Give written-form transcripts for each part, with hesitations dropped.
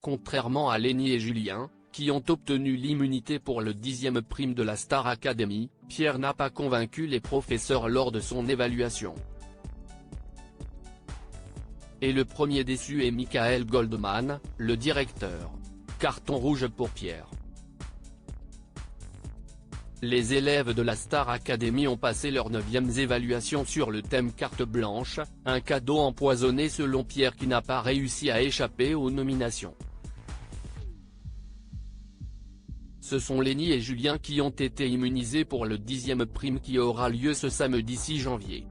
Contrairement à Lenny et Julien, qui ont obtenu l'immunité pour le 10e prime de la Star Academy, Pierre n'a pas convaincu les professeurs lors de son évaluation. Et le premier déçu est Michael Goldman, le directeur. Carton rouge pour Pierre. Les élèves de la Star Academy ont passé leur 9e évaluation sur le thème carte blanche, un cadeau empoisonné selon Pierre qui n'a pas réussi à échapper aux nominations. Ce sont Lenny et Julien qui ont été immunisés pour le 10e prime qui aura lieu ce samedi 6 janvier.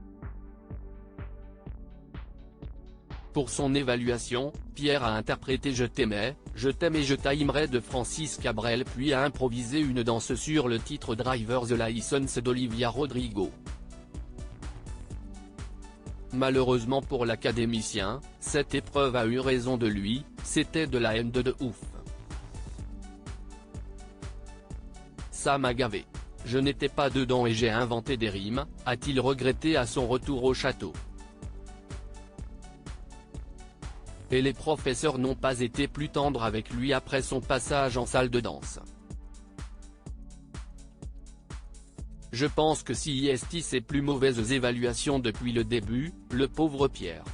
Pour son évaluation, Pierre a interprété Je t'aimais, Je t'aime et Je t'aimerai de Francis Cabrel puis a improvisé une danse sur le titre Driver's License d'Olivia Rodrigo. Malheureusement pour l'académicien, cette épreuve a eu raison de lui, c'était de la haine de ouf. Ça m'a gavé. Je n'étais pas dedans et j'ai inventé des rimes, a-t-il regretté à son retour au château. Et les professeurs n'ont pas été plus tendres avec lui après son passage en salle de danse. Je pense que si est ses plus mauvaises évaluations depuis le début, le pauvre Pierre.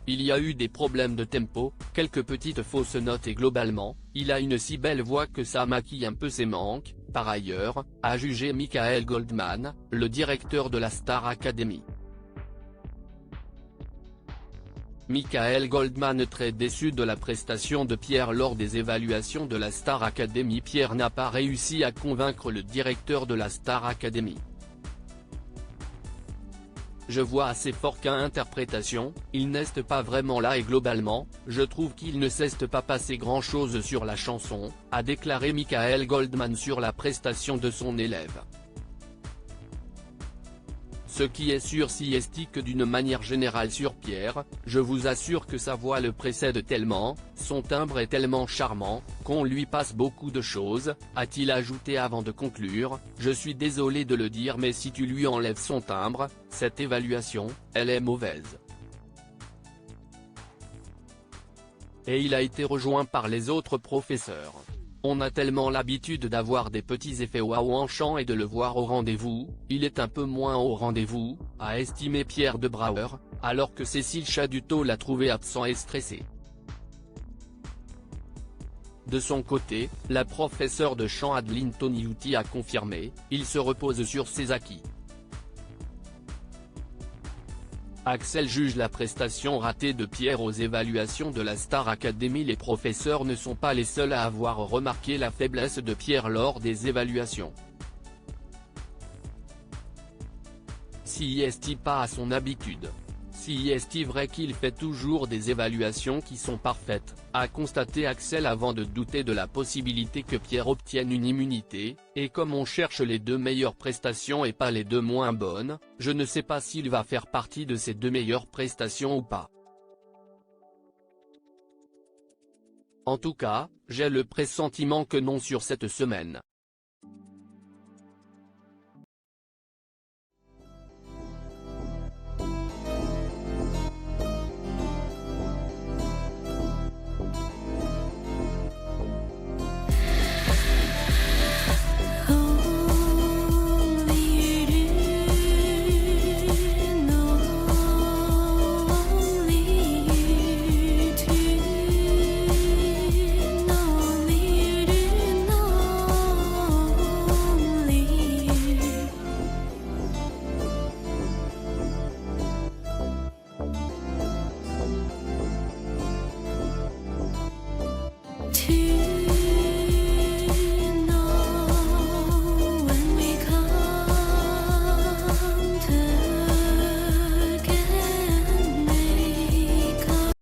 Il y a eu des problèmes de tempo, quelques petites fausses notes et globalement, il a une si belle voix que ça maquille un peu ses manques, par ailleurs, a jugé Michael Goldman, le directeur de la Star Academy. Michael Goldman très déçu de la prestation de Pierre lors des évaluations de la Star Academy. Pierre n'a pas réussi à convaincre le directeur de la Star Academy. Je vois assez fort qu'à interprétation, il n'est pas vraiment là et globalement, je trouve qu'il ne s'est pas passé grand chose sur la chanson, a déclaré Michael Goldman sur la prestation de son élève. Ce qui est sûr c'est que d'une manière générale sur Pierre, je vous assure que sa voix le précède tellement, son timbre est tellement charmant, qu'on lui passe beaucoup de choses, a-t-il ajouté avant de conclure, je suis désolé de le dire mais si tu lui enlèves son timbre, cette évaluation, elle est mauvaise. Et il a été rejoint par les autres professeurs. On a tellement l'habitude d'avoir des petits effets waouh en chant et de le voir au rendez-vous, il est un peu moins au rendez-vous, a estimé Pierre de Brouwer, alors que Cécile Chaduteau l'a trouvé absent et stressé. De son côté, la professeure de chant Adeline Toniuti a confirmé, il se repose sur ses acquis. Axel juge la prestation ratée de Pierre aux évaluations de la Star Academy. Les professeurs ne sont pas les seuls à avoir remarqué la faiblesse de Pierre lors des évaluations. Si est pas à son habitude. Si est vrai qu'il fait toujours des évaluations qui sont parfaites, a constaté Axel avant de douter de la possibilité que Pierre obtienne une immunité, et comme on cherche les 2 meilleures prestations et pas les 2 moins bonnes, je ne sais pas s'il va faire partie de ces 2 meilleures prestations ou pas. En tout cas, j'ai le pressentiment que non sur cette semaine.